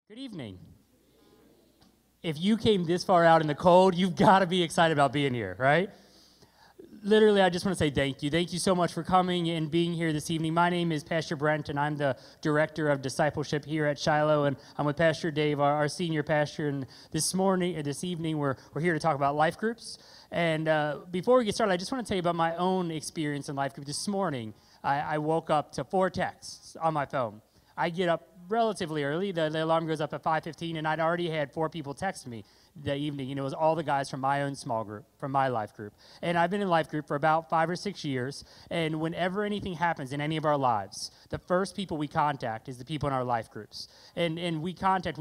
Good evening. If you came this far out in the cold, you've got to be excited about being here, right? Literally, I just want to say thank you. Thank you so much for coming and being here this evening. My name is Pastor Brent, and I'm the Director of Discipleship here at Shiloh, and I'm with Pastor Dave, our senior pastor, and this evening, we're here to talk about life groups. And before we get started, I just want to tell you about my own experience in life group. This morning, I woke up to 4 texts on my phone. I get up relatively early. The alarm goes up at 5:15, and I'd already had 4 people text me that evening, and it was all the guys from my own small group, from my life group. And I've been in life group for about 5 or 6 years, and whenever anything happens in any of our lives, the first people we contact is the people in our life groups. And we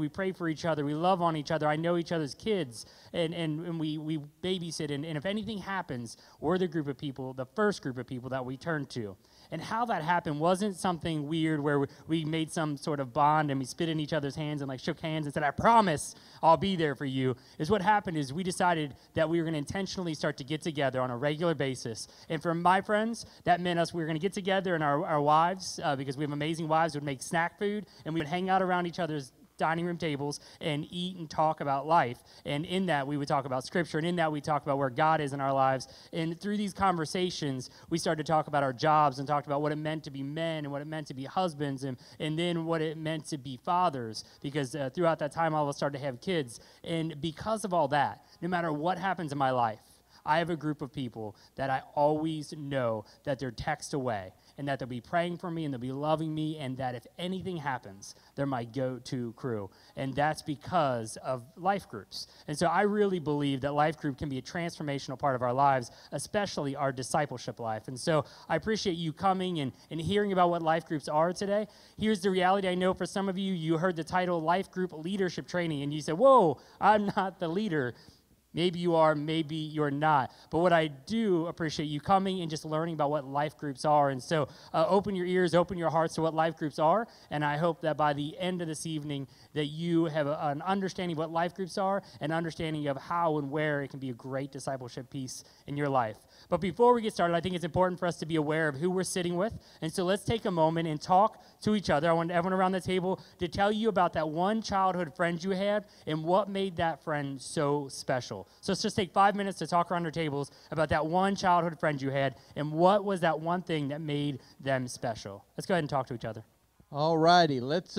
pray for each other, we love on each other, I know each other's kids, and we babysit, and if anything happens, we're the first group of people that we turn to. And how that happened wasn't something weird where we made some sort of bond and we spit in each other's hands and shook hands and said, I promise I'll be there for you. Is what happened is we decided that we were going to intentionally start to get together on a regular basis. And for my friends, that meant we were going to get together, and our wives, because we have amazing wives, would make snack food, and we would hang out around each other's dining room tables and eat and talk about life. And in that, we would talk about Scripture, and in that, we talk about where God is in our lives. And through these conversations, we started to talk about our jobs and talked about what it meant to be men and what it meant to be husbands, and then what it meant to be fathers, because throughout that time, all of us started to have kids. And because of all that, no matter what happens in my life, I have a group of people that I always know that they're text away, and that they'll be praying for me, and they'll be loving me, and that if anything happens, they're my go-to crew. And that's because of life groups. And so I really believe that life group can be a transformational part of our lives, especially our discipleship life. And so I appreciate you coming and hearing about what life groups are today. Here's the reality. I know for some of you, you heard the title Life Group Leadership Training, and you said, whoa, I'm not the leader. Maybe you are, maybe you're not. But what I do appreciate you coming and just learning about what life groups are. And so open your ears, open your hearts to what life groups are. And I hope that by the end of this evening that you have an understanding of what life groups are, an understanding of how and where it can be a great discipleship piece in your life. But before we get started, I think it's important for us to be aware of who we're sitting with. And so let's take a moment and talk to each other. I want everyone around the table to tell you about that one childhood friend you had and what made that friend so special. So let's just take 5 minutes to talk around our tables about that one childhood friend you had and what was that one thing that made them special. Let's go ahead and talk to each other. All righty, let's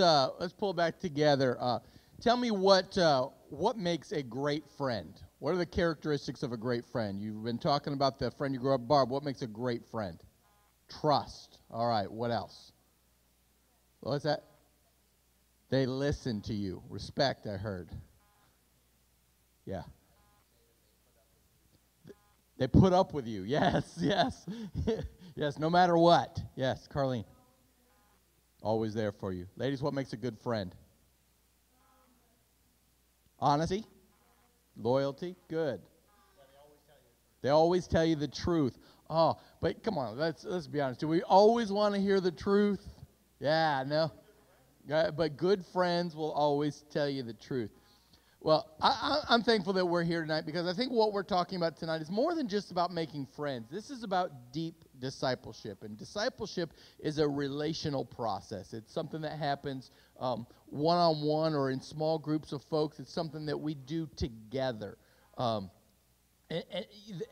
pull back together. Tell me what makes a great friend. What are the characteristics of a great friend? You've been talking about the friend you grew up, Barb. What makes a great friend? Trust. All right, what else? What's that? They listen to you. Respect, I heard. Yeah. They put up with you. Yes, yes. Yes, no matter what. Yes, Carlene. Always there for you. Ladies, what makes a good friend? Honesty? Loyalty? Good. They always tell you the truth. Oh, but come on, let's be honest. Do we always want to hear the truth? Yeah, no. But good friends will always tell you the truth. Well, I'm thankful that we're here tonight, because I think what we're talking about tonight is more than just about making friends. This is about deep discipleship, and discipleship is a relational process. It's something that happens one-on-one or in small groups of folks. It's something that we do together.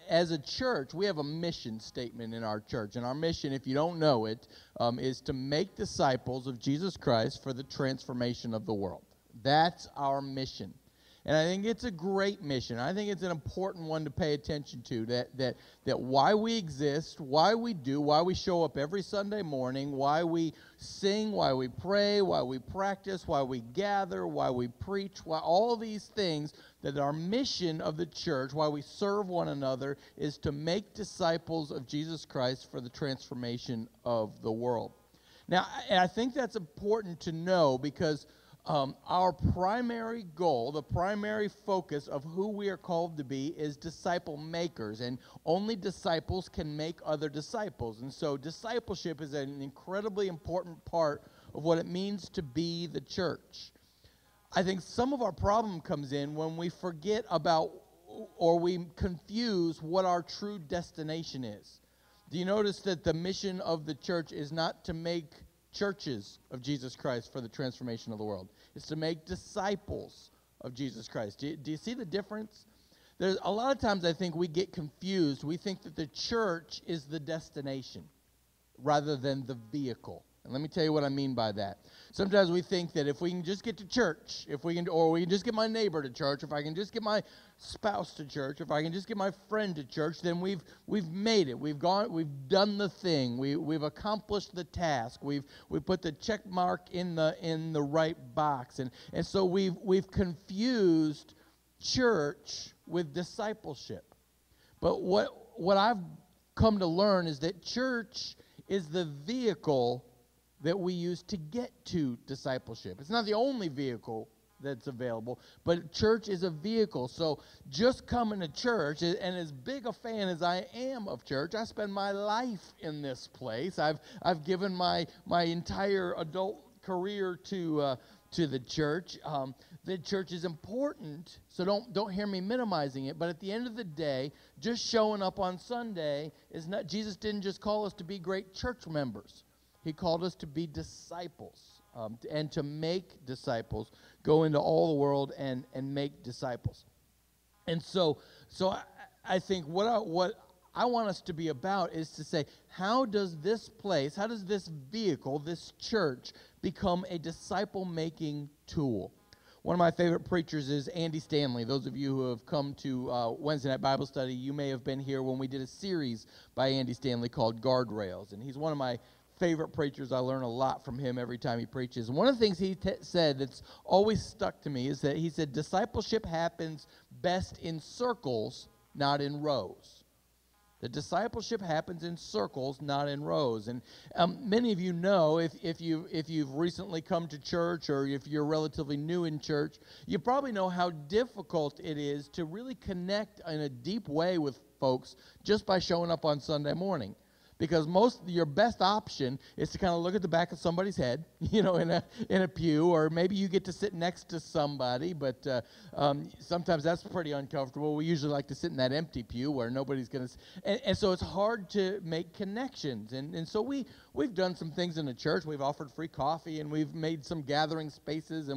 As a church, we have a mission statement in our church, and our mission, if you don't know it, is to make disciples of Jesus Christ for the transformation of the world. That's our mission. And I think it's a great mission. I think it's an important one to pay attention to, that why we exist, why we do, why we show up every Sunday morning, why we sing, why we pray, why we practice, why we gather, why we preach, why all these things, that our mission of the church, why we serve one another, is to make disciples of Jesus Christ for the transformation of the world. Now, I think that's important to know, because our primary goal, the primary focus of who we are called to be, is disciple makers, and only disciples can make other disciples. And so discipleship is an incredibly important part of what it means to be the church. I think some of our problem comes in when we forget about, or we confuse what our true destination is. Do you notice that the mission of the church is not to make churches of Jesus Christ for the transformation of the world? is to make disciples of Jesus Christ. Do you see the difference? There's a lot of times I think we get confused. We think that the church is the destination rather than the vehicle. And let me tell you what I mean by that. Sometimes we think that if we can just get to church, or we can just get my neighbor to church, if I can just get my spouse to church, if I can just get my friend to church, then we've made it. We've done the thing. We've accomplished the task. We've put the check mark in the right box. And so we've confused church with discipleship. But what I've come to learn is that church is the vehicle that we use to get to discipleship. It's not the only vehicle that's available, but church is a vehicle. So just coming to church, and as big a fan as I am of church, I spend my life in this place. I've given my entire adult career to the church. The church is important, so don't hear me minimizing it. But at the end of the day, just showing up on Sunday is not. Jesus didn't just call us to be great church members. He called us to be disciples, and to make disciples, go into all the world and make disciples. And so I think what I want us to be about is to say, how does this vehicle, this church, become a disciple-making tool? One of my favorite preachers is Andy Stanley. Those of you who have come to Wednesday Night Bible Study, you may have been here when we did a series by Andy Stanley called Guardrails. And he's one of my favorite preachers. I learn a lot from him every time he preaches. And one of the things he said that's always stuck to me is that he said, discipleship happens best in circles, not in rows. The discipleship happens in circles, not in rows. And many of you know, if you've recently come to church, or if you're relatively new in church, you probably know how difficult it is to really connect in a deep way with folks just by showing up on Sunday morning. Because your best option is to kind of look at the back of somebody's head, in a pew, or maybe you get to sit next to somebody, but sometimes that's pretty uncomfortable. We usually like to sit in that empty pew where nobody's going to, and so it's hard to make connections. And so we've done some things in the church. We've offered free coffee, and we've made some gathering spaces,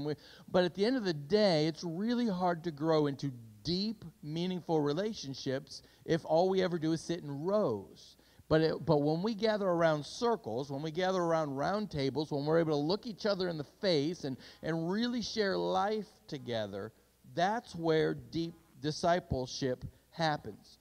but at the end of the day, it's really hard to grow into deep, meaningful relationships if all we ever do is sit in rows. But when we gather around circles, when we gather around round tables, when we're able to look each other in the face and really share life together, that's where deep discipleship happens.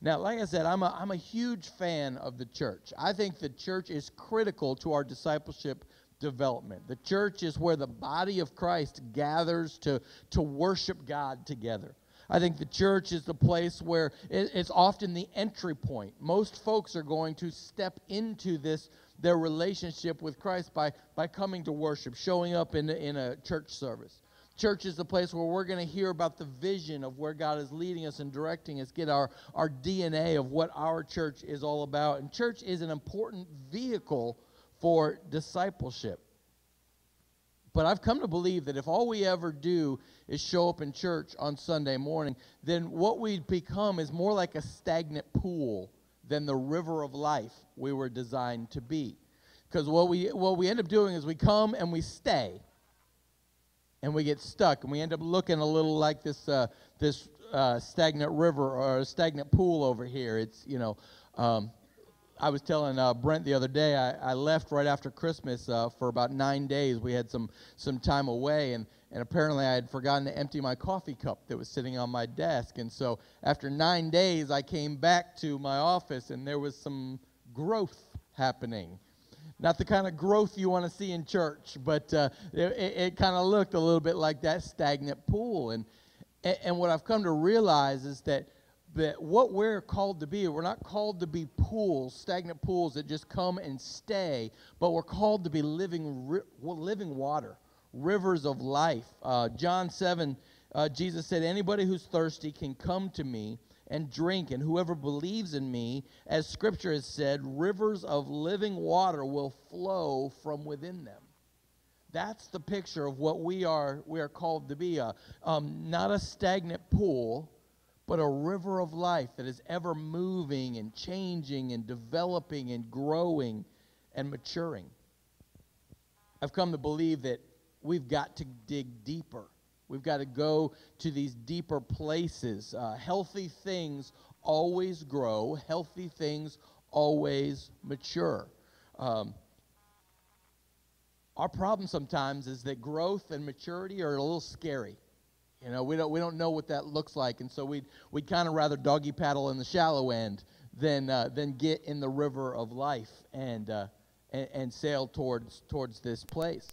Now, like I said, I'm a huge fan of the church. I think the church is critical to our discipleship development. The church is where the body of Christ gathers to worship God together. I think the church is the place where it's often the entry point. Most folks are going to step into their relationship with Christ by coming to worship, showing up in a church service. Church is the place where we're going to hear about the vision of where God is leading us and directing us, get our DNA of what our church is all about. And church is an important vehicle for discipleship. But I've come to believe that if all we ever do is show up in church on Sunday morning, then what we become is more like a stagnant pool than the river of life we were designed to be. Because what we end up doing is we come and we stay, and we get stuck, and we end up looking a little like this stagnant river or a stagnant pool over here. It's I was telling Brent the other day, I left right after Christmas for about 9 days. We had some time away, and apparently I had forgotten to empty my coffee cup that was sitting on my desk. And so after 9 days, I came back to my office, and there was some growth happening. Not the kind of growth you want to see in church, but it kind of looked a little bit like that stagnant pool. And what I've come to realize is that what we're called to be, we're not called to be pools, stagnant pools that just come and stay, but we're called to be living water, rivers of life. John 7, Jesus said, anybody who's thirsty can come to me and drink, and whoever believes in me, as Scripture has said, rivers of living water will flow from within them. That's the picture of what we are called to be, not a stagnant pool, but a river of life that is ever moving and changing and developing and growing and maturing. I've come to believe that we've got to dig deeper. We've got to go to these deeper places. Healthy things always grow. Healthy things always mature. Our problem sometimes is that growth and maturity are a little scary. You know, we don't know what that looks like, and so we'd kind of rather doggy paddle in the shallow end than get in the river of life and sail towards this place.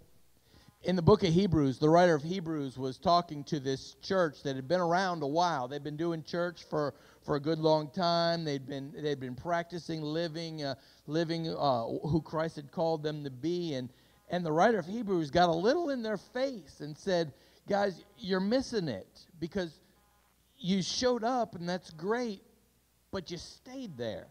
In the book of Hebrews, the writer of Hebrews was talking to this church that had been around a while. They'd been doing church for a good long time. They'd been practicing living who Christ had called them to be, and the writer of Hebrews got a little in their face and said, guys, you're missing it, because you showed up, and that's great, but you stayed there,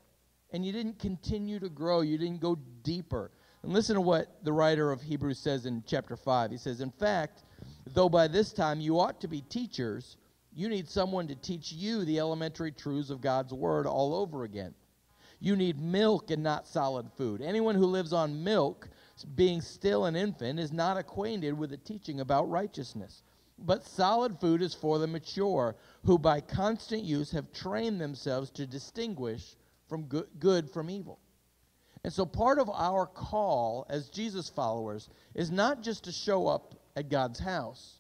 and you didn't continue to grow. You didn't go deeper. And listen to what the writer of Hebrews says in chapter 5. He says, in fact, though by this time you ought to be teachers, you need someone to teach you the elementary truths of God's word all over again. You need milk and not solid food. Anyone who lives on milk, being still an infant, is not acquainted with the teaching about righteousness. But solid food is for the mature, who by constant use have trained themselves to distinguish from good from evil. And so part of our call as Jesus followers is not just to show up at God's house,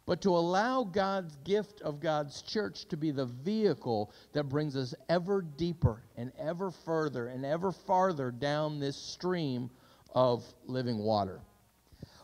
but to allow God's gift of God's church to be the vehicle that brings us ever deeper and ever further and ever farther down this stream of living water.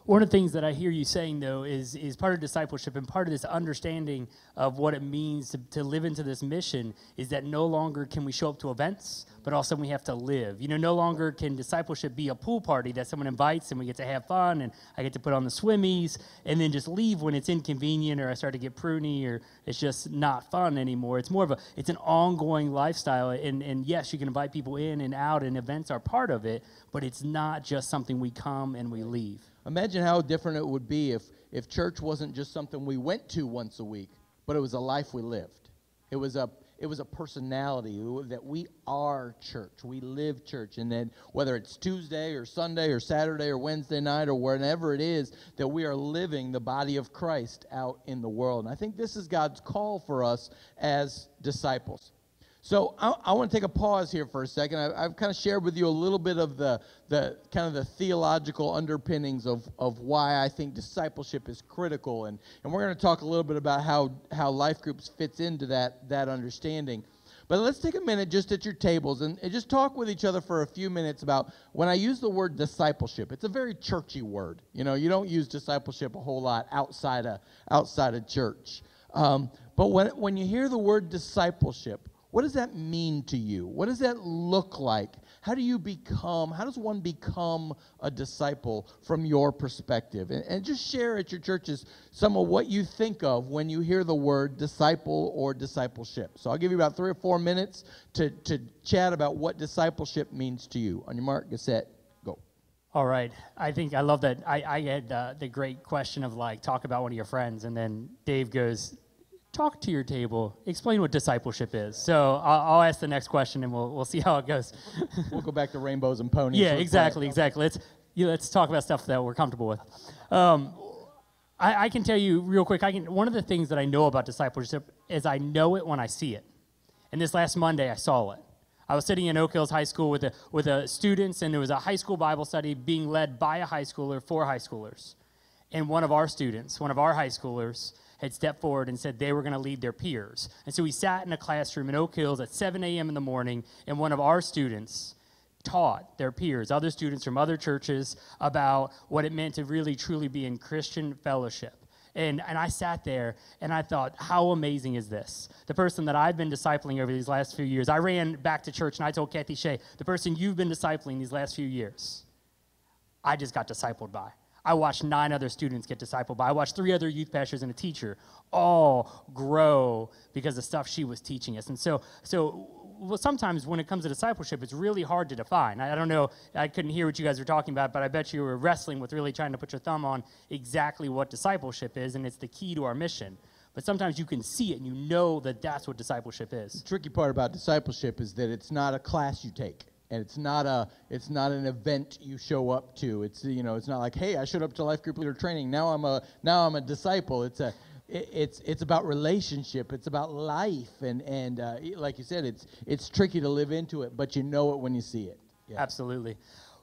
One of the things that I hear you saying, though, is part of discipleship and part of this understanding of what it means to live into this mission is that no longer can we show up to events, but also we have to live. You know, no longer can discipleship be a pool party that someone invites and we get to have fun and I get to put on the swimmies and then just leave when it's inconvenient or I start to get pruny or it's just not fun anymore. It's more of it's an ongoing lifestyle. And yes, you can invite people in and out and events are part of it, but it's not just something we come and we leave. Imagine how different it would be if church wasn't just something we went to once a week, but it was a life we lived. It was a personality that we are church. We live church. And then whether it's Tuesday or Sunday or Saturday or Wednesday night or whenever it is, that we are living the body of Christ out in the world. And I think this is God's call for us as disciples. So I want to take a pause here for a second. I've kind of shared with you a little bit of the kind of the theological underpinnings of why I think discipleship is critical, and we're going to talk a little bit about how life groups fits into that understanding. But let's take a minute just at your tables and just talk with each other for a few minutes about when I use the word discipleship. It's a very churchy word. You know, you don't use discipleship a whole lot outside of church. But when you hear the word discipleship, what does that mean to you? What does that look like? How does one become a disciple from your perspective? And just share at your churches some of what you think of when you hear the word disciple or discipleship. So I'll give you about 3 or 4 minutes to chat about what discipleship means to you. On your mark, get set, go. All right. I think I love that. I had the great question of talk about one of your friends, and then Dave goes, talk to your table, explain what discipleship is. So I'll ask the next question and we'll see how it goes. We'll go back to rainbows and ponies. Yeah, exactly. Let's talk about stuff that we're comfortable with. I can tell you real quick, one of the things that I know about discipleship is I know it when I see it. And this last Monday I saw it. I was sitting in Oak Hills High School with students, and there was a high school Bible study being led by a high schooler for high schoolers. And one of our high schoolers, had stepped forward and said they were going to lead their peers. And so we sat in a classroom in Oak Hills at 7 a.m. in the morning, and one of our students taught their peers, other students from other churches, about what it meant to really, truly be in Christian fellowship. And I sat there, and I thought, how amazing is this? The person that I've been discipling over these last few years, I ran back to church, and I told Kathy Shea, the person you've been discipling these last few years, I just got discipled by. I watched 9 other students get discipled by. I watched 3 other youth pastors and a teacher all grow because of stuff she was teaching us. And so sometimes when it comes to discipleship, it's really hard to define. I don't know, I couldn't hear what you guys were talking about, but I bet you were wrestling with really trying to put your thumb on exactly what discipleship is, and it's the key to our mission. But sometimes you can see it, and you know that that's what discipleship is. The tricky part about discipleship is that it's not a class you take. And it's not an event you show up to. It's not like, hey, I showed up to life group leader training. Now I'm a disciple. It's about relationship. It's about life. And like you said, it's tricky to live into it, but you know it when you see it. Yeah. Absolutely.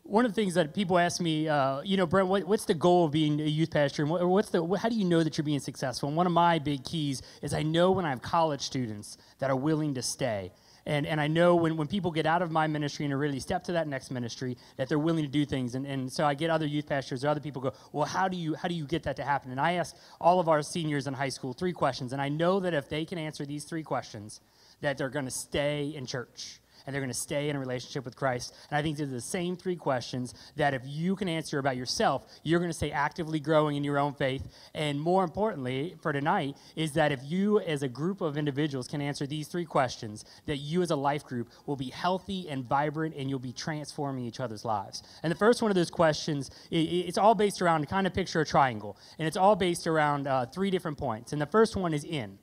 One of the things that people ask me, Brent, what's the goal of being a youth pastor? And how do you know that you're being successful? And one of my big keys is I know when I have college students that are willing to stay. And I know when people get out of my ministry and are really step to that next ministry, that they're willing to do things. And so I get other youth pastors or other people go, well, how do you get that to happen? And I ask all of our seniors in high school 3 questions. And I know that if they can answer these 3 questions, that they're going to stay in church. And they're going to stay in a relationship with Christ. And I think they're the same 3 questions that if you can answer about yourself, you're going to stay actively growing in your own faith. And more importantly for tonight is that if you as a group of individuals can answer these 3 questions, that you as a life group will be healthy and vibrant and you'll be transforming each other's lives. And the first one of those questions, it's all based around, kind of picture a triangle. And it's all based around 3 different points. And the first one is in.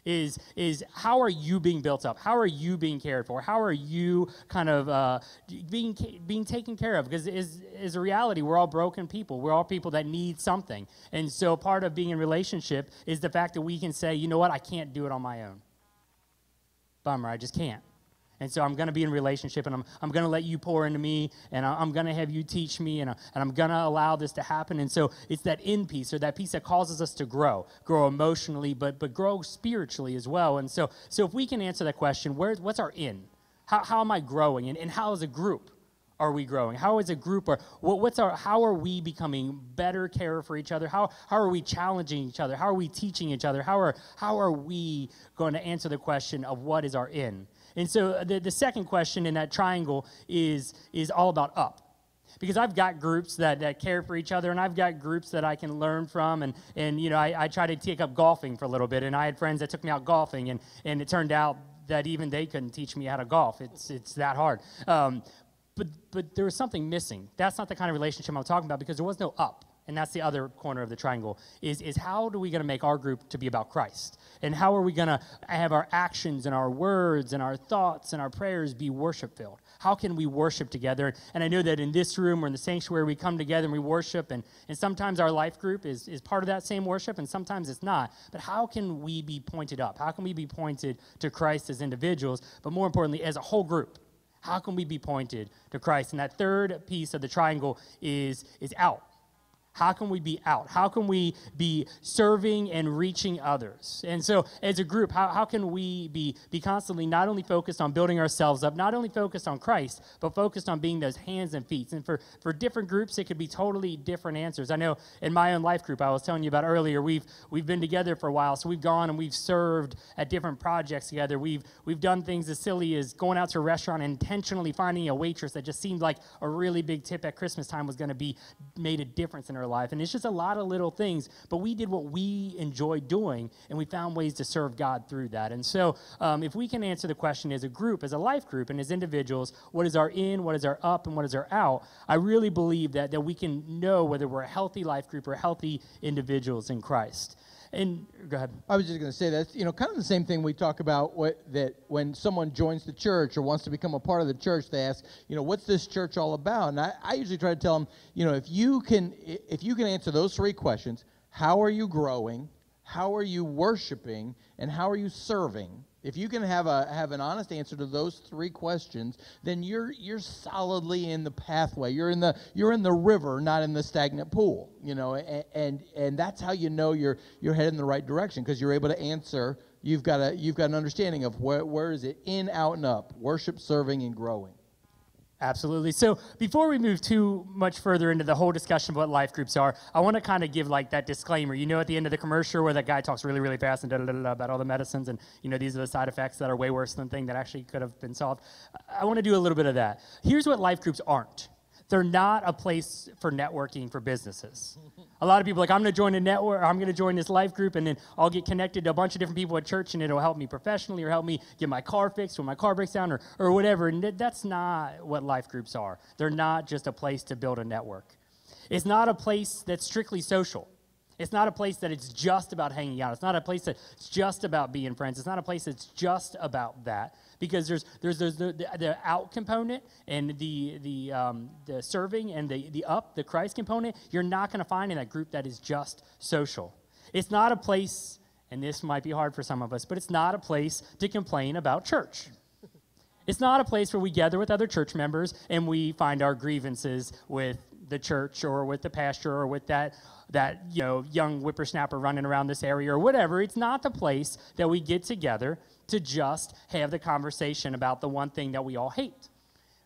Is how are you being built up? How are you being cared for? How are you kind of being taken care of? Because is a reality, we're all broken people. We're all people that need something. And so part of being in relationship is the fact that we can say, you know what, I can't do it on my own. Bummer, I just can't. And so I'm going to be in relationship, and I'm going to let you pour into me, and I'm going to have you teach me, and I'm going to allow this to happen. And so it's that in piece, or that piece that causes us to grow emotionally, but grow spiritually as well. And so if we can answer that question, what's our in? How am I growing? And how as a group are we growing? How as a group, or how are we becoming better carer for each other? How are we challenging each other? How are we teaching each other? How are we going to answer the question of what is our in? And so the second question in that triangle is all about up. Because I've got groups that care for each other, and I've got groups that I can learn from, and I try to take up golfing for a little bit, and I had friends that took me out golfing, and it turned out that even they couldn't teach me how to golf. It's that hard. But there was something missing. That's not the kind of relationship I'm talking about, because there was no up. And that's the other corner of the triangle, is how are we going to make our group to be about Christ? And how are we going to have our actions and our words and our thoughts and our prayers be worship-filled? How can we worship together? And I know that in this room or in the sanctuary, we come together and we worship, and sometimes our life group is part of that same worship, and sometimes it's not. But how can we be pointed up? How can we be pointed to Christ as individuals, but more importantly, as a whole group? How can we be pointed to Christ? And that third piece of the triangle is out. How can we be out? How can we be serving and reaching others? And so as a group, how can we be constantly not only focused on building ourselves up, not only focused on Christ, but focused on being those hands and feet? And for different groups, it could be totally different answers. I know in my own life group I was telling you about earlier, we've been together for a while, so we've gone and we've served at different projects together. We've done things as silly as going out to a restaurant and intentionally finding a waitress that just seemed like a really big tip at Christmas time was going to be made a difference in her life. And it's just a lot of little things, but we did what we enjoyed doing, and we found ways to serve God through that. And so if we can answer the question as a group, as a life group, and as individuals, what is our in, what is our up, and what is our out, I really believe that we can know whether we're a healthy life group or healthy individuals in Christ. And go ahead. I was just going to say that's kind of the same thing we talk about, that when someone joins the church or wants to become a part of the church, they ask, what's this church all about? And I usually try to tell them, if you can answer those 3 questions, how are you growing, how are you worshiping, and how are you serving? If you can have an honest answer to those 3 questions, then you're solidly in the pathway. You're in the river, not in the stagnant pool. And that's how you know you're headed in the right direction, because you're able to answer. You've got an understanding of where is it, in, out, and up, worship, serving, and growing. Absolutely. So before we move too much further into the whole discussion of what life groups are, I want to kind of give like that disclaimer. At the end of the commercial where that guy talks really, really fast and about all the medicines and, these are the side effects that are way worse than the thing that actually could have been solved. I want to do a little bit of that. Here's what life groups aren't. They're not a place for networking for businesses. A lot of people are like, I'm going to join a network, or I'm going to join this life group, and then I'll get connected to a bunch of different people at church, and it'll help me professionally or help me get my car fixed when my car breaks down or whatever. And that's not what life groups are. They're not just a place to build a network. It's not a place that's strictly social. It's not a place that it's just about hanging out. It's not a place that's just about being friends. It's not a place that's just about that, because there's the out component and the serving and the Christ component. You're not going to find in that group that is just social. It's not a place, and this might be hard for some of us, but it's not a place to complain about church. It's not a place where we gather with other church members and we find our grievances with the church or with the pastor or with that young whippersnapper running around this area or whatever. It's not the place that we get together to just have the conversation about the one thing that we all hate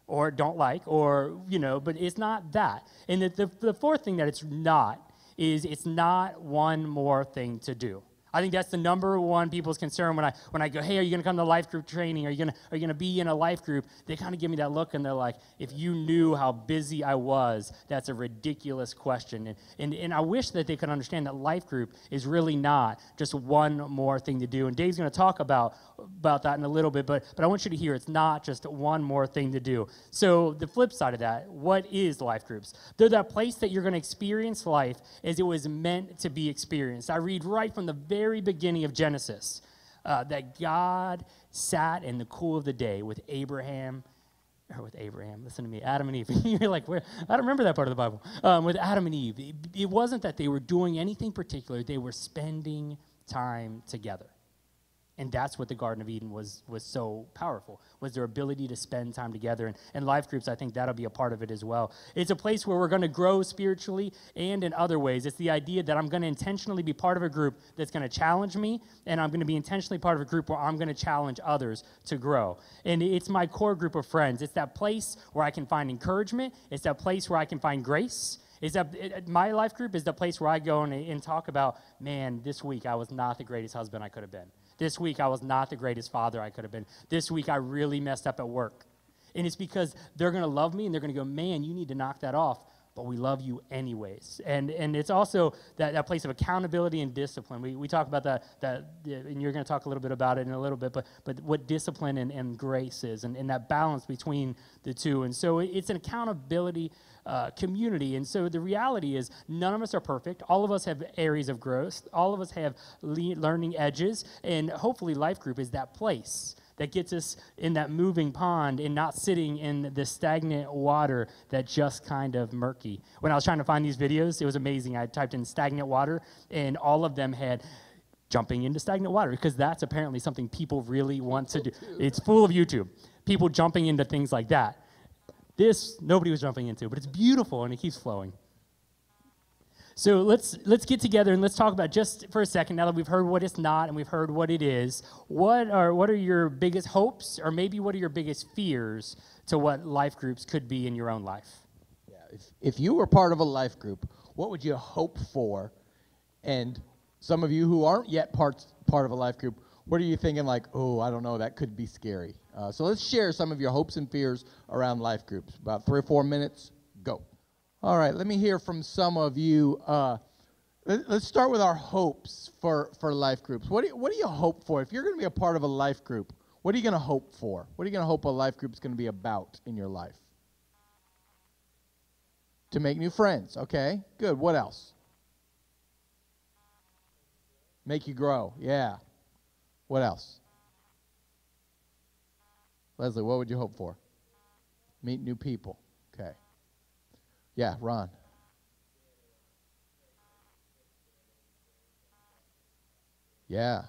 or don't like, or, but it's not that. And the fourth thing that it's not is it's not one more thing to do. I think that's the number one people's concern when I go, hey, are you going to come to life group training? Are you going to be in a life group? They kind of give me that look, and they're like, if you knew how busy I was, that's a ridiculous question. And I wish that they could understand that life group is really not just one more thing to do. And Dave's going to talk about that in a little bit, but I want you to hear it's not just one more thing to do. So the flip side of that, what is life groups? They're that place that you're going to experience life as it was meant to be experienced. I read right from the very beginning of Genesis that God sat in the cool of the day with Abraham, listen to me, Adam and Eve. You're like, where? I don't remember that part of the Bible. With Adam and Eve, it wasn't that they were doing anything particular. They were spending time together. And that's what the Garden of Eden was so powerful, was their ability to spend time together. And life groups, I think that'll be a part of it as well. It's a place where we're going to grow spiritually and in other ways. It's the idea that I'm going to intentionally be part of a group that's going to challenge me, and I'm going to be intentionally part of a group where I'm going to challenge others to grow. And it's my core group of friends. It's that place where I can find encouragement. It's that place where I can find grace. My life group is the place where I go and talk about, man, this week I was not the greatest husband I could have been. This week, I was not the greatest father I could have been. This week, I really messed up at work. And it's because they're going to love me, and they're going to go, man, you need to knock that off, but we love you anyways. And it's also that place of accountability and discipline. We talk about that, and you're going to talk a little bit about it in a little bit, but what discipline and grace is, and that balance between the two. And so it's an accountability community. And so the reality is none of us are perfect. All of us have areas of growth. All of us have learning edges. And hopefully life group is that place that gets us in that moving pond and not sitting in the stagnant water that's just kind of murky. When I was trying to find these videos, it was amazing. I typed in stagnant water, and all of them had jumping into stagnant water, because that's apparently something people really want to do. It's full of YouTube. People jumping into things like that. This, nobody was jumping into, but it's beautiful, and it keeps flowing. So let's get together and let's talk about, just for a second, now that we've heard what it's not and we've heard what it is, what are your biggest hopes, or maybe what are your biggest fears to what life groups could be in your own life? Yeah, if you were part of a life group, what would you hope for? And some of you who aren't yet part of a life group, what are you thinking, like, oh, I don't know, that could be scary? So let's share some of your hopes and fears around life groups. About 3 or 4 minutes, go. All right, let me hear from some of you. Let's start with our hopes for life groups. What do you hope for? If you're going to be a part of a life group, what are you going to hope for? What are you going to hope a life group is going to be about in your life? To make new friends. Okay, good. What else? Make you grow. Yeah. What else? Leslie, what would you hope for? Meet new people. Okay. Yeah, Ron. Yeah,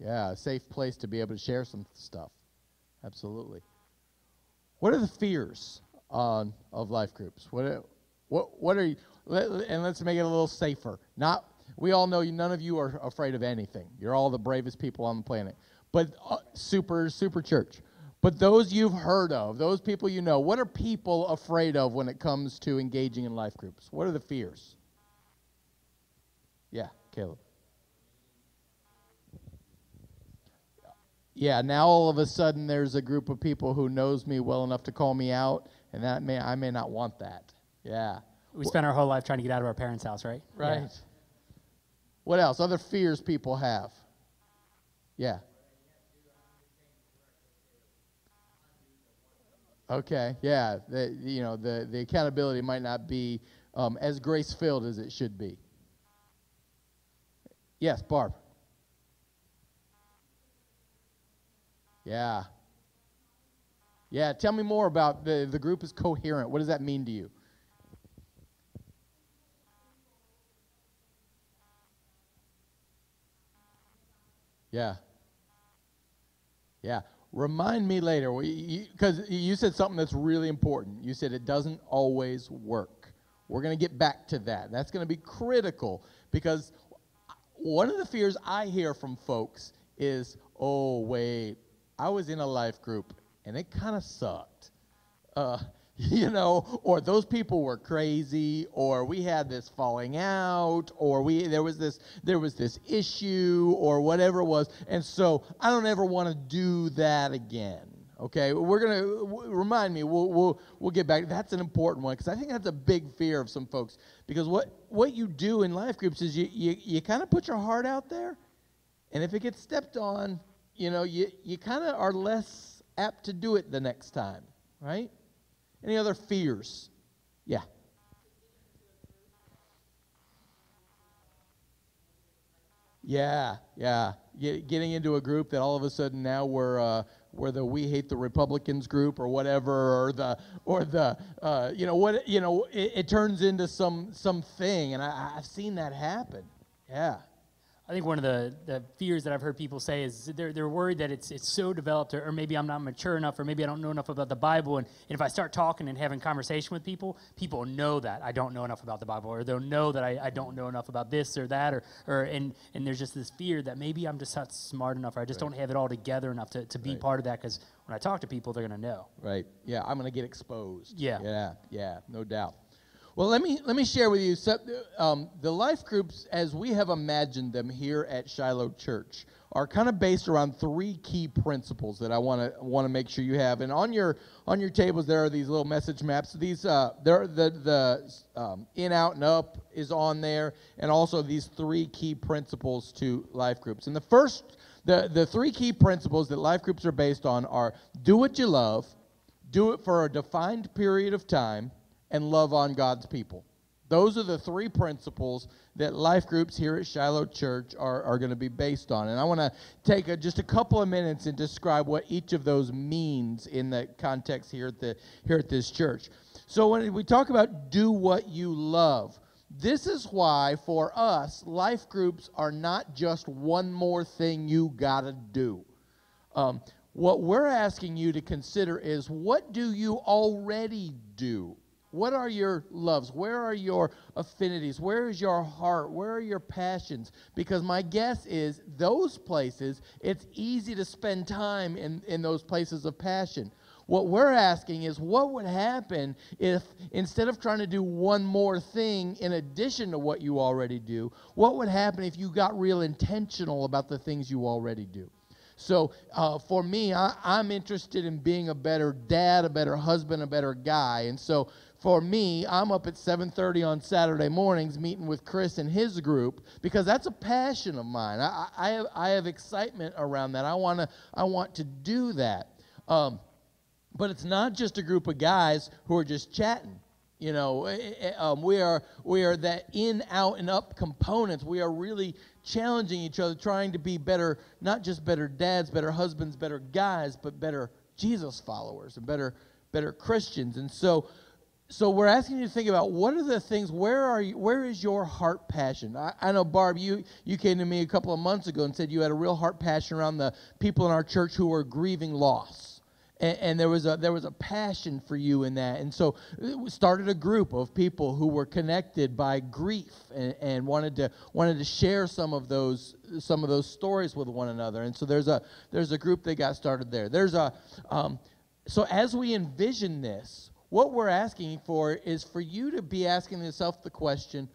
a safe place to be able to share some stuff. Absolutely. What are the fears of life groups? What are you? And let's make it a little safer. We all know none of you are afraid of anything. You're all the bravest people on the planet. But super church. But those you've heard of, those people you know, what are people afraid of when it comes to engaging in life groups? What are the fears? Yeah, Caleb. Yeah, now all of a sudden there's a group of people who knows me well enough to call me out, and I may not want that. Yeah. We spent our whole life trying to get out of our parents' house, right? Right. Yeah. What else? Other fears people have? Yeah. Okay, yeah, the accountability might not be as grace-filled as it should be. Yes, Barb. Yeah. Yeah, tell me more about the group is coherent. What does that mean to you? Yeah. Yeah. Remind me later, because you said something that's really important. You said it doesn't always work. We're going to get back to that. That's going to be critical, because one of the fears I hear from folks is, oh, wait, I was in a life group, and it kind of sucked. Or those people were crazy, or we had this falling out, or there was this issue, or whatever it was, and so I don't ever want to do that again. Okay, we're gonna remind me. We'll get back. That's an important one, because I think that's a big fear of some folks. Because what you do in life groups is you kind of put your heart out there, and if it gets stepped on, you kind of are less apt to do it the next time, right? Any other fears? Yeah. Yeah. Getting into a group that all of a sudden now we're the We Hate the Republicans group or whatever, it turns into something, and I've seen that happen. Yeah. I think one of the fears that I've heard people say is they're worried that it's so developed, or maybe I'm not mature enough, or maybe I don't know enough about the Bible, and if I start talking and having conversation with people know that I don't know enough about the Bible, or they'll know that I don't know enough about this or that, and there's just this fear that maybe I'm just not smart enough, or I just don't have it all together enough to be part of that, because when I talk to people, they're going to know. Right. Yeah, I'm going to get exposed. Yeah. Yeah, no doubt. Well, let me share with you the life groups as we have imagined them here at Shiloh Church are kind of based around three key principles that I want to make sure you have. And on your tables there are these little message maps. These the in, out, and up is on there, and also these three key principles to life groups. And the three key principles that life groups are based on are: do what you love, do it for a defined period of time, and love on God's people. Those are the three principles that life groups here at Shiloh Church are going to be based on. And I want to take just a couple of minutes and describe what each of those means in the context here at this church. So when we talk about do what you love, this is why for us, life groups are not just one more thing you got to do. What we're asking you to consider is, what do you already do? What are your loves? Where are your affinities? Where is your heart? Where are your passions? Because my guess is those places, it's easy to spend time in those places of passion. What we're asking is, what would happen if, instead of trying to do one more thing in addition to what you already do, what would happen if you got real intentional about the things you already do? So for me, I'm interested in being a better dad, a better husband, a better guy. And so for me, I'm up at 7:30 on Saturday mornings meeting with Chris and his group, because that's a passion of mine. I have excitement around that. I want to do that. But it's not just a group of guys who are just chatting. We are that in, out, and up components. We are really challenging each other, trying to be better, not just better dads, better husbands, better guys, but better Jesus followers and better Christians. And so we're asking you to think about, what are the things, where is your heart passion? I know, Barb, you came to me a couple of months ago and said you had a real heart passion around the people in our church who were grieving loss. And there was a passion for you in that. And so we started a group of people who were connected by grief and wanted to share some of those stories with one another. And so there's a group that got started there. So as we envision this, what we're asking for is for you to be asking yourself the question,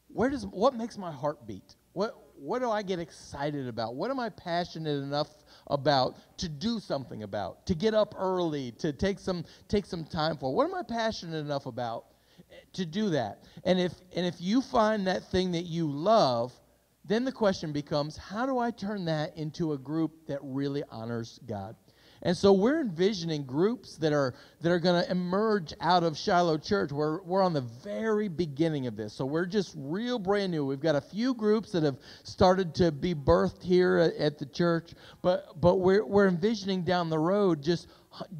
what makes my heart beat? What do I get excited about? What am I passionate enough about to do something about? To get up early, to take some time for? What am I passionate enough about to do that? And if you find that thing that you love, then the question becomes, how do I turn that into a group that really honors God? And so we're envisioning groups that are going to emerge out of Shiloh Church. We're on the very beginning of this. So we're just real brand new. We've got a few groups that have started to be birthed here at the church, but we're envisioning down the road just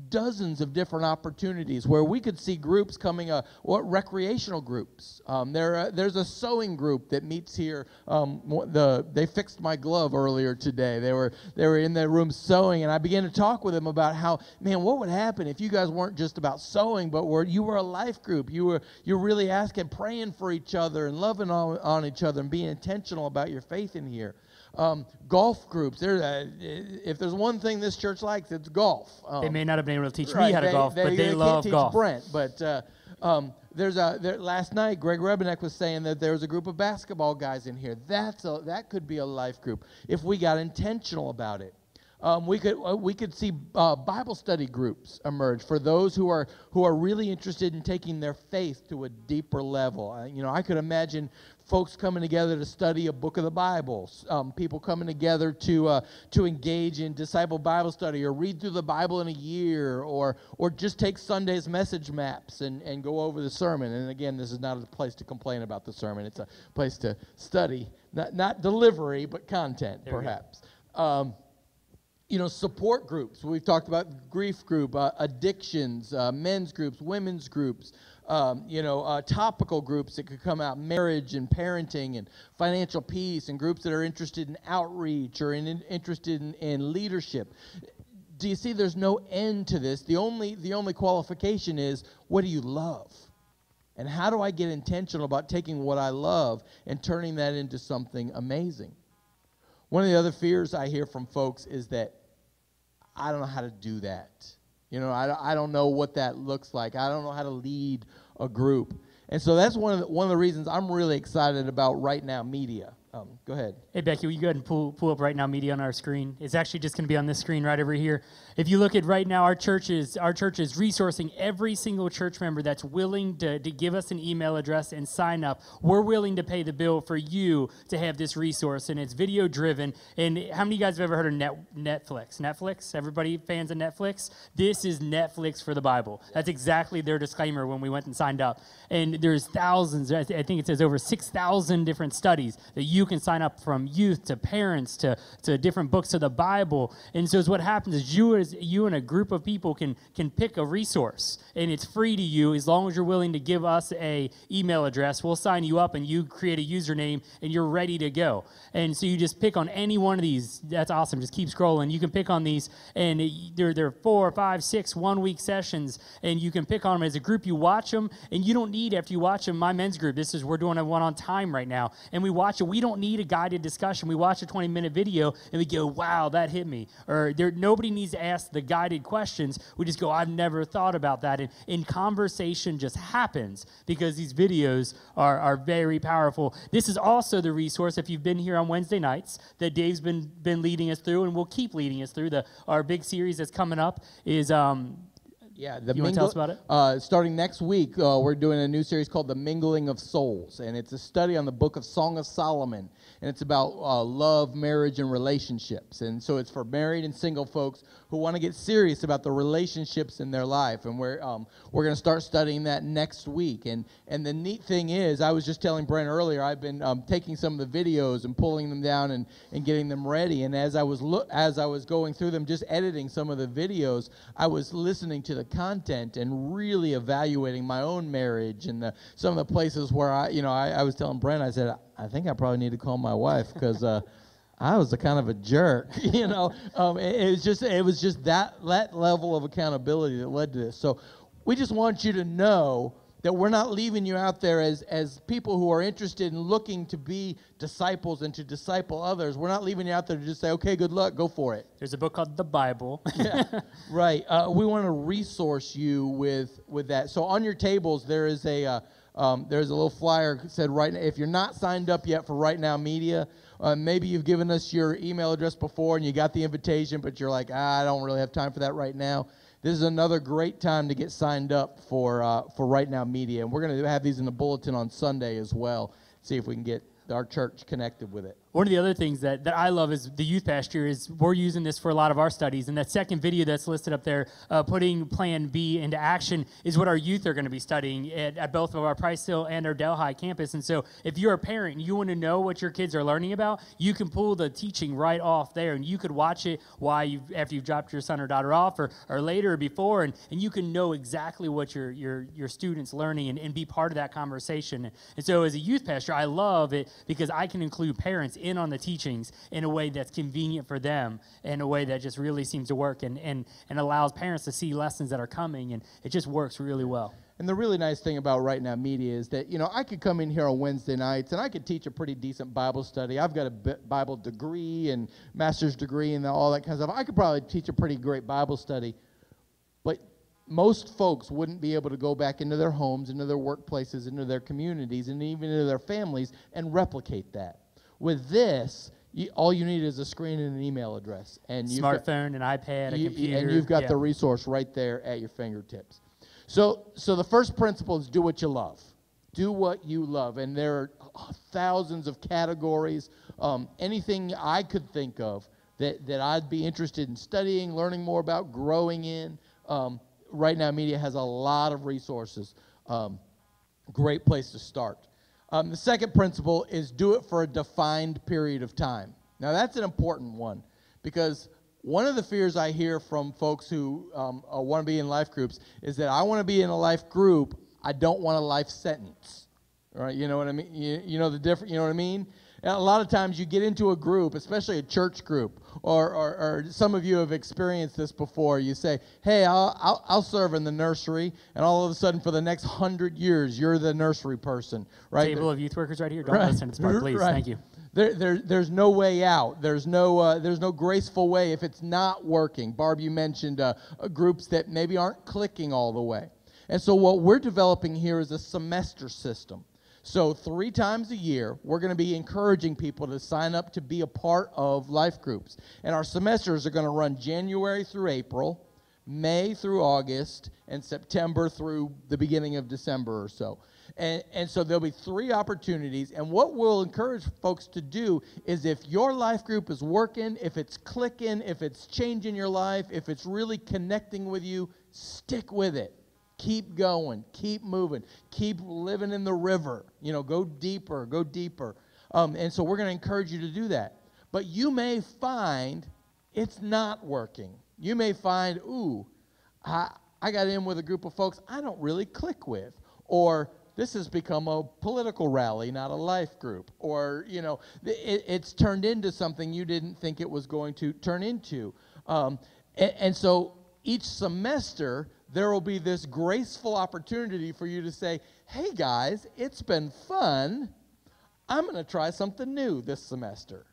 dozens of different opportunities where we could see groups coming, or recreational groups. There's a sewing group that meets here. They fixed my glove earlier today. They were in their room sewing, and I began to talk with them about how, man, what would happen if you guys weren't just about sewing, but you were a life group. You're really praying for each other and loving on each other and being intentional about your faith in here. Golf groups. If there's one thing this church likes, it's golf. They may not have been able to teach me how to golf, but they love can't golf. Teach Brent, but last night Greg Rebenek was saying that there was a group of basketball guys in here. That could be a life group if we got intentional about it. We could see Bible study groups emerge for those who are really interested in taking their faith to a deeper level. I could imagine folks coming together to study a book of the Bible, people coming together to engage in disciple Bible study, or read through the Bible in a year, or just take Sunday's message maps and go over the sermon. And again, this is not a place to complain about the sermon. It's a place to study, not delivery, but content, perhaps. Support groups. We've talked about grief group, addictions, men's groups, women's groups, topical groups that could come out, marriage and parenting and financial peace, and groups that are interested in outreach or interested in leadership. Do you see there's no end to this? The only qualification is, what do you love? And how do I get intentional about taking what I love and turning that into something amazing? One of the other fears I hear from folks is that I don't know how to do that. I don't know what that looks like. I don't know how to lead a group. And so that's one of the reasons I'm really excited about Right Now Media. Go ahead. Hey, Becky, will you go ahead and pull up Right Now Media on our screen? It's actually just going to be on this screen right over here. If you look at Right Now, our church is resourcing every single church member that's willing to give us an email address and sign up. We're willing to pay the bill for you to have this resource, and it's video-driven. And how many of you guys have ever heard of Netflix? Netflix? Everybody fans of Netflix? This is Netflix for the Bible. That's exactly their disclaimer when we went and signed up. And there's thousands, I think it says over 6,000 different studies that you can sign up, from youth to parents to different books of the Bible. And so what happens is you and a group of people can pick a resource, and it's free to you as long as you're willing to give us a email address. We'll sign you up, and you create a username, and you're ready to go. And so you just pick on any one of these. That's awesome. Just keep scrolling. You can pick on these, and they're 4, 5, 6 1-week sessions, and you can pick on them as a group. You watch them, and you don't need, after you watch them, my men's group, we're doing a one on time right now, and we watch it. We don't need a guided discussion. We watch a 20-minute video and we go, wow, that hit me. Or nobody needs to ask the guided questions. We just go, I've never thought about that. And conversation just happens because these videos are very powerful. This is also the resource, if you've been here on Wednesday nights, that Dave's been leading us through and will keep leading us through. Our big series that's coming up is... Yeah, you want to tell us about it? Starting next week, we're doing a new series called The Mingling of Souls, and it's a study on the book of Song of Solomon, and it's about love, marriage, and relationships. And so it's for married and single folks who want to get serious about the relationships in their life, and we're going to start studying that next week. And the neat thing is, I was just telling Brent earlier, I've been taking some of the videos and pulling them down and getting them ready. And as I was going through them, just editing some of the videos, I was listening to the content and really evaluating my own marriage and some of the places where I was telling Brent, I said, I think I probably need to call my wife because I was a kind of a jerk, It was just that level of accountability that led to this. So we just want you to know that we're not leaving you out there as people who are interested in looking to be disciples and to disciple others. We're not leaving you out there to just say, okay, good luck, go for it. There's a book called The Bible. Yeah, right. We want to resource you with that. So on your tables, there's a little flyer that said, right now, if you're not signed up yet for Right Now Media, maybe you've given us your email address before and you got the invitation, but you're like, I don't really have time for that right now. This is another great time to get signed up for Right Now Media. And we're going to have these in the bulletin on Sunday as well, see if we can get our church connected with it. One of the other things that I love is the youth pastor is we're using this for a lot of our studies. And that second video that's listed up there, putting Plan B into action, is what our youth are going to be studying at both of our Price Hill and our Delhi campus. And so if you're a parent and you want to know what your kids are learning about, you can pull the teaching right off there, and you could watch it after you've dropped your son or daughter off, or later or before, and you can know exactly what your student's learning and be part of that conversation. And so as a youth pastor, I love it because I can include parents in on the teachings in a way that's convenient for them, in a way that just really seems to work and allows parents to see lessons that are coming, and it just works really well. And the really nice thing about Right Now Media is that, I could come in here on Wednesday nights and I could teach a pretty decent Bible study. I've got a Bible degree and master's degree and all that kind of stuff. I could probably teach a pretty great Bible study, but most folks wouldn't be able to go back into their homes, into their workplaces, into their communities, and even into their families and replicate that. With this, all you need is a screen and an email address. And smartphone, an iPad, a computer. And you've got the resource right there at your fingertips. So the first principle is do what you love. Do what you love. And there are thousands of categories, anything I could think of that I'd be interested in studying, learning more about, growing in. Right Now Media has a lot of resources. Great place to start. The second principle is do it for a defined period of time. Now, that's an important one because one of the fears I hear from folks who want to be in life groups is that I want to be in a life group, I don't want a life sentence. Right? You know what I mean? You know the difference. You know what I mean? And a lot of times you get into a group, especially a church group, or some of you have experienced this before. You say, hey, I'll serve in the nursery, and all of a sudden for the next 100 years, you're the nursery person. Right? Table of youth workers right here. Don't listen to this part, please. Right. Thank you. There's no way out. There's no graceful way if it's not working. Barb, you mentioned groups that maybe aren't clicking all the way. And so what we're developing here is a semester system. So 3 times a year, we're going to be encouraging people to sign up to be a part of life groups. And our semesters are going to run January through April, May through August, and September through the beginning of December or so. And so there'll be 3 opportunities. And what we'll encourage folks to do is if your life group is working, if it's clicking, if it's changing your life, if it's really connecting with you, stick with it. Keep going, keep moving, keep living in the river. Go deeper, go deeper. And so we're going to encourage you to do that. But you may find it's not working. You may find, I got in with a group of folks I don't really click with. Or this has become a political rally, not a life group. Or, it's turned into something you didn't think it was going to turn into. And so each semester, there will be this graceful opportunity for you to say, hey guys, it's been fun. I'm going to try something new this semester.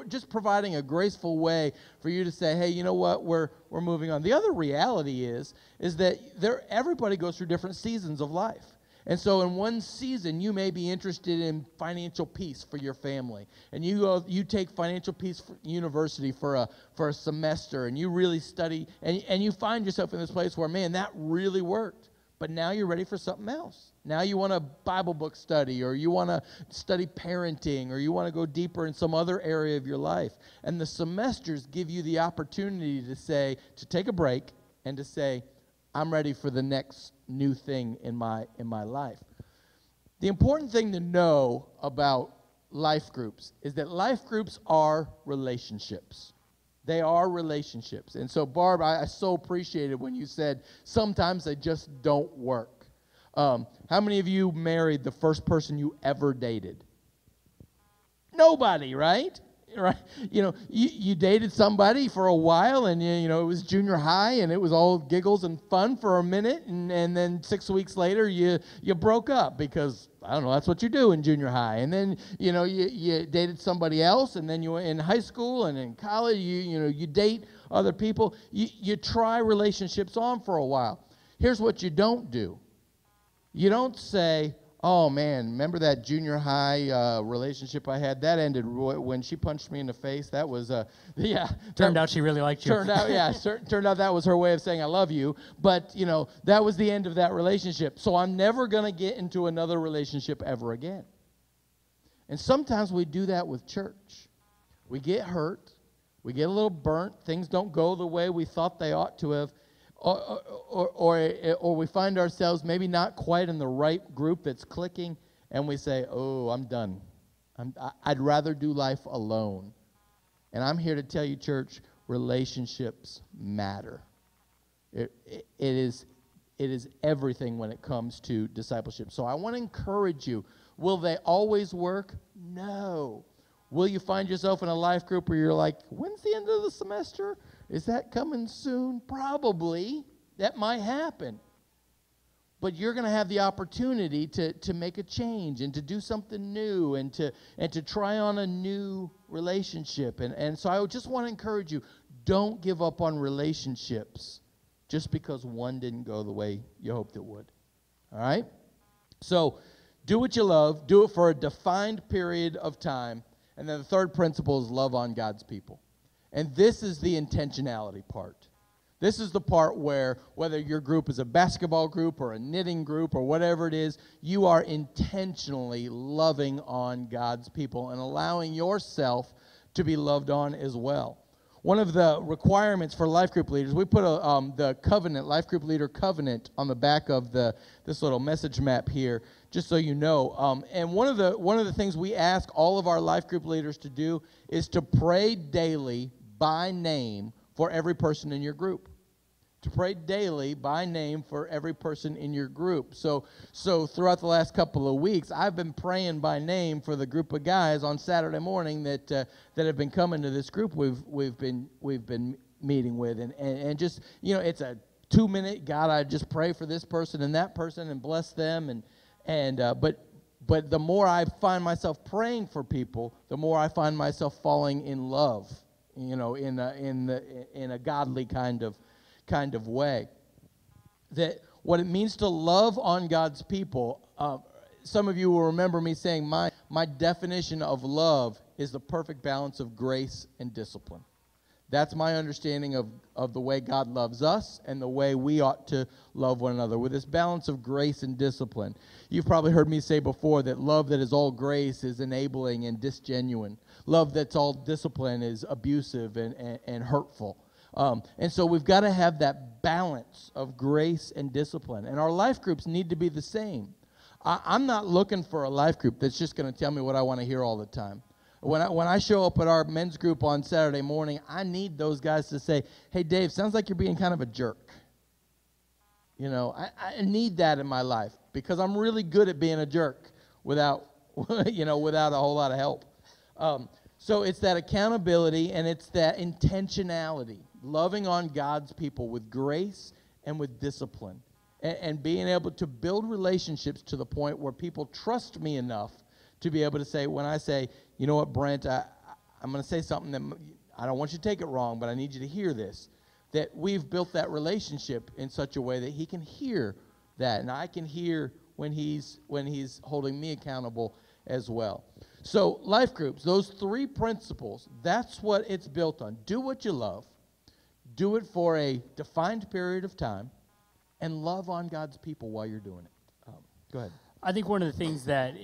Just providing a graceful way for you to say, hey, you know what, we're moving on. The other reality is that everybody goes through different seasons of life. And so in one season, you may be interested in financial peace for your family. And you take Financial Peace University for a semester, and you really study, and you find yourself in this place where, man, that really worked. But now you're ready for something else. Now you want a Bible book study, or you want to study parenting, or you want to go deeper in some other area of your life. And the semesters give you the opportunity to take a break and to say, I'm ready for the next new thing in my life. The important thing to know about life groups is that life groups are relationships. They are relationships. And so, Barb, I so appreciated when you said sometimes they just don't work. How many of you married the first person you ever dated? Nobody, right? Right? You dated somebody for a while, and it was junior high, and it was all giggles and fun for a minute, and then 6 weeks later you broke up because, I don't know, that's what you do in junior high. And then you dated somebody else, and then you were in high school and in college, you date other people. You try relationships on for a while. Here's what you don't do. You don't say, oh, man, remember that junior high relationship I had? That ended when she punched me in the face. That was, Turned out she really liked you. Turned out that was her way of saying I love you. But, that was the end of that relationship. So I'm never going to get into another relationship ever again. And sometimes we do that with church. We get hurt. We get a little burnt. Things don't go the way we thought they ought to have. Or we find ourselves maybe not quite in the right group that's clicking, and we say, oh, I'm done. I'd rather do life alone. And I'm here to tell you, church, relationships matter. It is everything when it comes to discipleship. So I want to encourage you. Will they always work? No. Will you find yourself in a life group where you're like, when's the end of the semester? Is that coming soon? Probably. That might happen. But you're going to have the opportunity to make a change and to do something new and to try on a new relationship. And so I just want to encourage you, don't give up on relationships just because one didn't go the way you hoped it would. All right? So do what you love. Do it for a defined period of time. And then the third principle is love on God's people. And this is the intentionality part. This is the part where whether your group is a basketball group or a knitting group or whatever it is, you are intentionally loving on God's people and allowing yourself to be loved on as well. One of the requirements for life group leaders, we put the covenant, life group leader covenant, on the back of this little message map here, just so you know. And one of the things we ask all of our life group leaders to do is to pray daily by name for every person in your group. To pray daily by name for every person in your group. So throughout the last couple of weeks, I've been praying by name for the group of guys on Saturday morning that have been coming to this group we've been meeting with, and just, you know, it's a 2-minute, God, I just pray for this person and that person and bless them, but the more I find myself praying for people, the more I find myself falling in love, you know, in a godly kind of way. That what it means to love on God's people, some of you will remember me saying my definition of love is the perfect balance of grace and discipline. That's my understanding of the way God loves us and the way we ought to love one another, with this balance of grace and discipline. You've probably heard me say before that love that is all grace is enabling and disgenuine. Love that's all discipline is abusive and hurtful. And so we've got to have that balance of grace and discipline. And our life groups need to be the same. I'm not looking for a life group that's just going to tell me what I want to hear all the time. When I show up at our men's group on Saturday morning, I need those guys to say, hey, Dave, sounds like you're being kind of a jerk. You know, I need that in my life because I'm really good at being a jerk without a whole lot of help. So it's that accountability and it's that intentionality, loving on God's people with grace and with discipline, and being able to build relationships to the point where people trust me enough to be able to say, when I say, you know what, Brent, I'm going to say something that I don't want you to take it wrong, but I need you to hear this, that we've built that relationship in such a way that he can hear that, and I can hear when he's holding me accountable as well. So life groups, those 3 principles, that's what it's built on. Do what you love, do it for a defined period of time, and love on God's people while you're doing it. Go ahead. I think one of the things that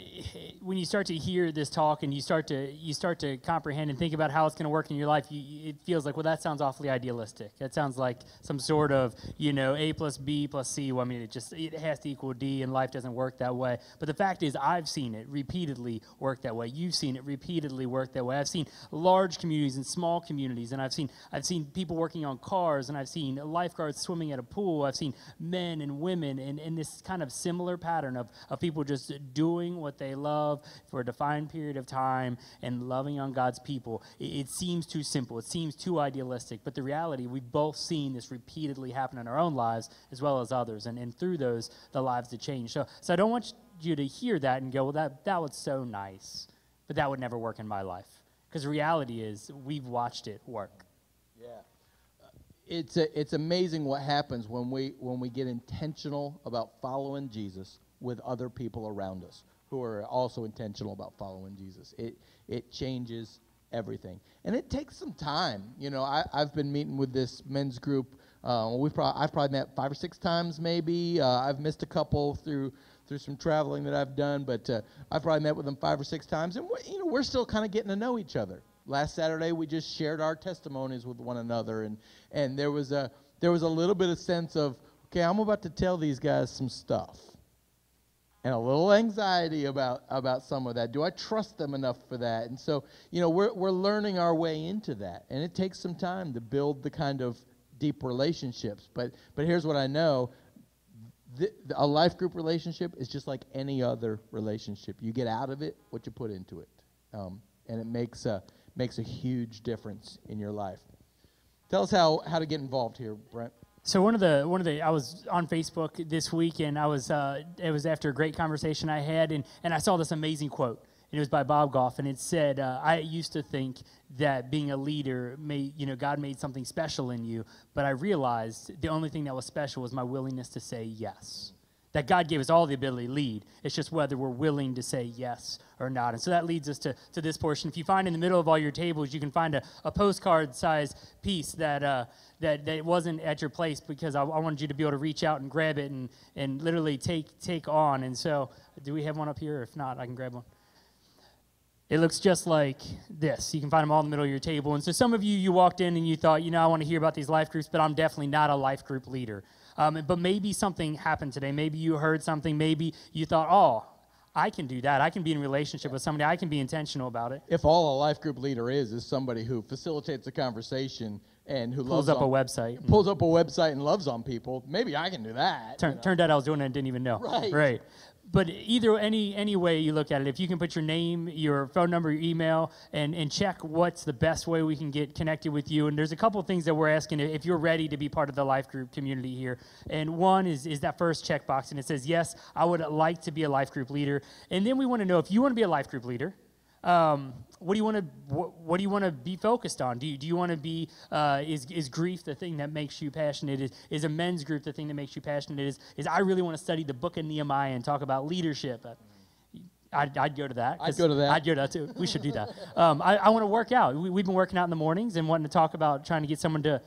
when you start to hear this talk and you start to comprehend and think about how it's going to work in your life, it feels like, well, that sounds awfully idealistic. That sounds like some sort of, A plus B plus C. Well, I mean, it has to equal D, and life doesn't work that way. But the fact is, I've seen it repeatedly work that way. You've seen it repeatedly work that way. I've seen large communities and small communities, and I've seen people working on cars, and I've seen lifeguards swimming at a pool. I've seen men and women in this kind of similar pattern of people just doing what they love for a defined period of time and loving on God's people. It seems too simple. It seems too idealistic. But the reality, we've both seen this repeatedly happen in our own lives as well as others. And through those, the lives to change. So I don't want you to hear that and go, well, that was so nice, but that would never work in my life. Because the reality is, we've watched it work. Yeah. It's amazing what happens when we get intentional about following Jesus with other people around us who are also intentional about following Jesus. It changes everything. And it takes some time. I've been meeting with this men's group. I've probably met 5 or 6 times maybe. I've missed a couple through through some traveling that I've done, but I've probably met with them 5 or 6 times, and we're still kind of getting to know each other. Last Saturday, we just shared our testimonies with one another, and there was a little bit of sense of, okay, I'm about to tell these guys some stuff, and a little anxiety about some of that. Do I trust them enough for that? And so, we're learning our way into that, and it takes some time to build the kind of deep relationships. But here's what I know. A life group relationship is just like any other relationship. You get out of it what you put into it, and it makes a huge difference in your life. Tell us how to get involved here, Brent. So one of the I was on Facebook this week, and it was after a great conversation I had, and I saw this amazing quote, and it was by Bob Goff, and it said, I used to think that being a leader, God made something special in you, but I realized the only thing that was special was my willingness to say yes. That God gave us all the ability to lead. It's just whether we're willing to say yes or not. And so that leads us to this portion. If you find in the middle of all your tables, you can find a postcard-sized piece that wasn't at your place, because I wanted you to be able to reach out and grab it and literally take on. And so do we have one up here? If not, I can grab one. It looks just like this. You can find them all in the middle of your table. And so some of you walked in and you thought, I want to hear about these life groups, but I'm definitely not a life group leader. But maybe something happened today. Maybe you heard something. Maybe you thought, oh, I can do that. I can be in relationship with somebody. I can be intentional about it. If all a life group leader is somebody who facilitates a conversation and who pulls up a website and loves on people, maybe I can do that. Turned out I was doing it and didn't even know. Right. But either any way you look at it, if you can put your name, your phone number, your email, and check what's the best way we can get connected with you. And there's a couple of things that we're asking if you're ready to be part of the life group community here. And one is that first checkbox, and it says, yes, I would like to be a life group leader. And then we want to know, if you want to be a life group leader, what do you want to be focused on? Do you want to be is grief the thing that makes you passionate? Is a men's group the thing that makes you passionate? Is I really want to study the book of Nehemiah and talk about leadership? I'd go to that. I'd go to that too. We should do that. I want to work out. We've been working out in the mornings and wanting to talk about trying to get someone to,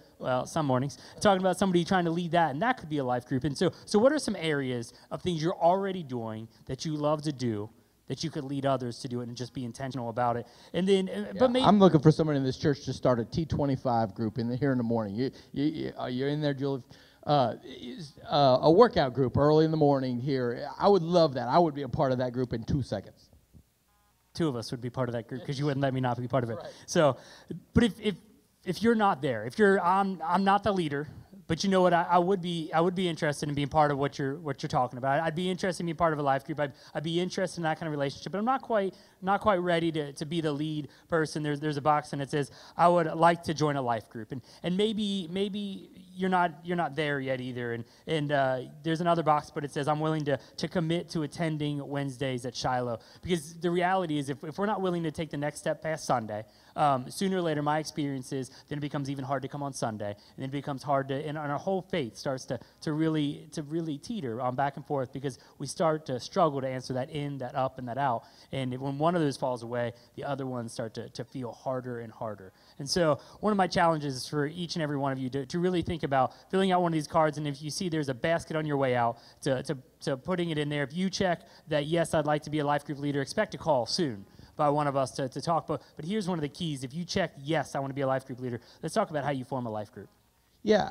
some mornings, talking about somebody trying to lead that, and that could be a life group. And so what are some areas of things you're already doing that you love to do, that you could lead others to do it and just be intentional about it? And then, but maybe I'm looking for someone in this church to start a T25 group here in the morning. You're in there, Julie. A workout group early in the morning here. I would love that. I would be a part of that group in 2 seconds. 2 of us would be part of that group because you wouldn't let me not be part of it. Right. So, but if you're not there, if you're I'm not the leader. But you know what? I would be interested in being part of what you're talking about. I'd be interested in being part of a life group. I'd be interested in that kind of relationship. But I'm not quite ready to be the lead person. There's a box and it says I would like to join a life group. And maybe you're not there yet either. And there's another box, but it says I'm willing to commit to attending Wednesdays at Shiloh. Because the reality is, if we're not willing to take the next step past Sunday, sooner or later, my experience is then it becomes even hard to come on Sunday, and then it becomes hard to, and our whole faith starts to really teeter on back and forth, because we start to struggle to answer that in, that up, and that out. And when one of those falls away, the other ones start to feel harder and harder. And so one of my challenges is for each and every one of you to really think about filling out one of these cards, and if you see there's a basket on your way out, to putting it in there. If you check that, yes, I'd like to be a life group leader, expect a call soon by one of us to talk. But here's one of the keys. If you check, yes, I want to be a life group leader, let's talk about how you form a life group. Yeah,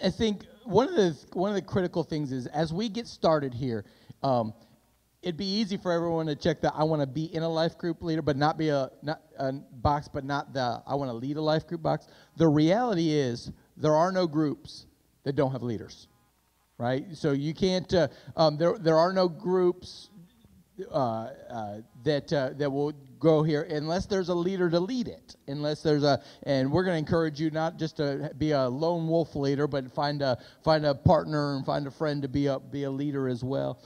I think one of the critical things is, as we get started here, it'd be easy for everyone to check that I want to be in a life group leader, but not be a box, but not the I want to lead a life group box. The reality is there are no groups that don't have leaders, right? So you can't. There are no groups that will go here unless there's a leader to lead it. And we're going to encourage you not just to be a lone wolf leader, but find a partner and find a friend to be a leader as well.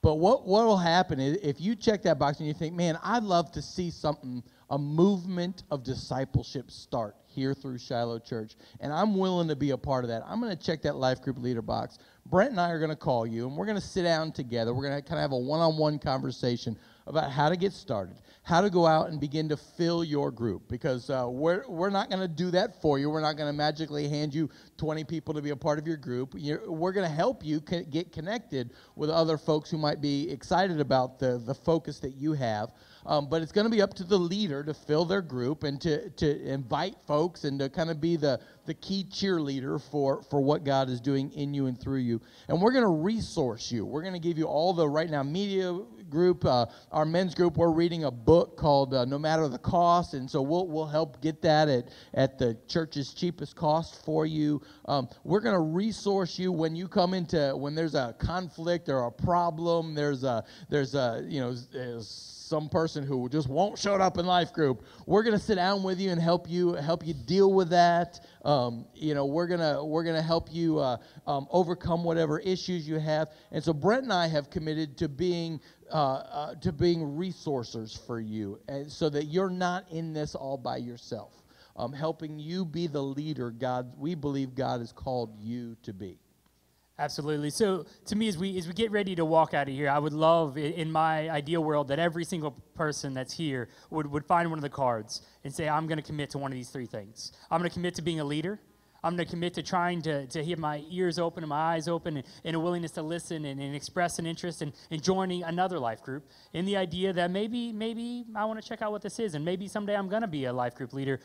But what will happen is, if you check that box and you think, man, I'd love to see a movement of discipleship start here through Shiloh Church, and I'm willing to be a part of that, I'm going to check that life group leader box. Brent and I are going to call you, and we're going to sit down together. We're going to kind of have a one-on-one conversation about how to get started, how to go out and begin to fill your group, because we're not going to do that for you. We're not going to magically hand you 20 people to be a part of your group. We're going to help you get connected with other folks who might be excited about the focus that you have. But it's going to be up to the leader to fill their group and to invite folks and to kind of be the key cheerleader for what God is doing in you and through you. And we're going to resource you. We're going to give you all the right now media group, our men's group. We're reading a book called No Matter the Cost, and so we'll help get that at the church's cheapest cost for you. We're going to resource you when you come when there's a conflict or a problem. There's some person who just won't show up in life group. We're going to sit down with you and help you deal with that. We're gonna help you overcome whatever issues you have. And so Brent and I have committed to being resourcers for you, and so that you're not in this all by yourself. Helping you be the leader we believe God has called you to be. Absolutely. So to me, as we get ready to walk out of here, I would love, in my ideal world, that every single person that's here would find one of the cards and say, I'm going to commit to one of these three things. I'm going to commit to being a leader. I'm going to commit to trying to have my ears open and my eyes open and a willingness to listen and express an interest in joining another life group, in the idea that maybe I want to check out what this is, and maybe someday I'm going to be a life group leader.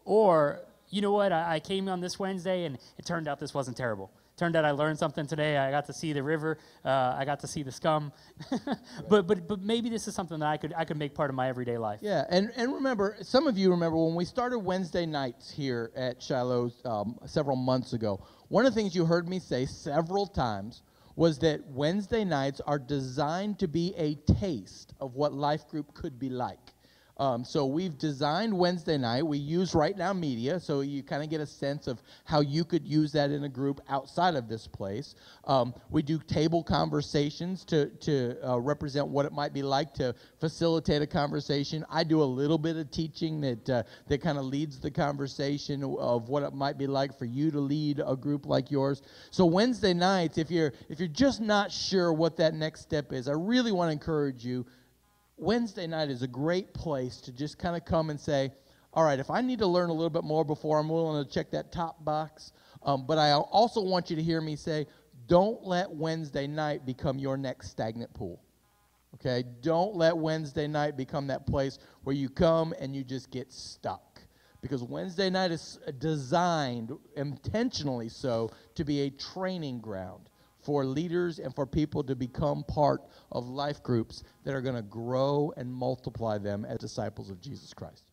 Or, you know what, I came on this Wednesday and it turned out this wasn't terrible. Turned out I learned something today. I got to see the river. I got to see the scum. but maybe this is something that I could make part of my everyday life. Yeah, and remember, some of you remember when we started Wednesday nights here at Shiloh several months ago, one of the things you heard me say several times was that Wednesday nights are designed to be a taste of what life group could be like. So we've designed Wednesday night. We use Right Now Media, so you kind of get a sense of how you could use that in a group outside of this place. We do table conversations to represent what it might be like to facilitate a conversation. I do a little bit of teaching that kind of leads the conversation of what it might be like for you to lead a group like yours. So Wednesday nights, if you're just not sure what that next step is, I really want to encourage you. Wednesday night is a great place to just kind of come and say, all right, if I need to learn a little bit more before I'm willing to check that top box, but I also want you to hear me say, don't let Wednesday night become your next stagnant pool. Okay? Don't let Wednesday night become that place where you come and you just get stuck. Because Wednesday night is designed, intentionally so, to be a training ground for leaders and for people to become part of life groups that are going to grow and multiply them as disciples of Jesus Christ.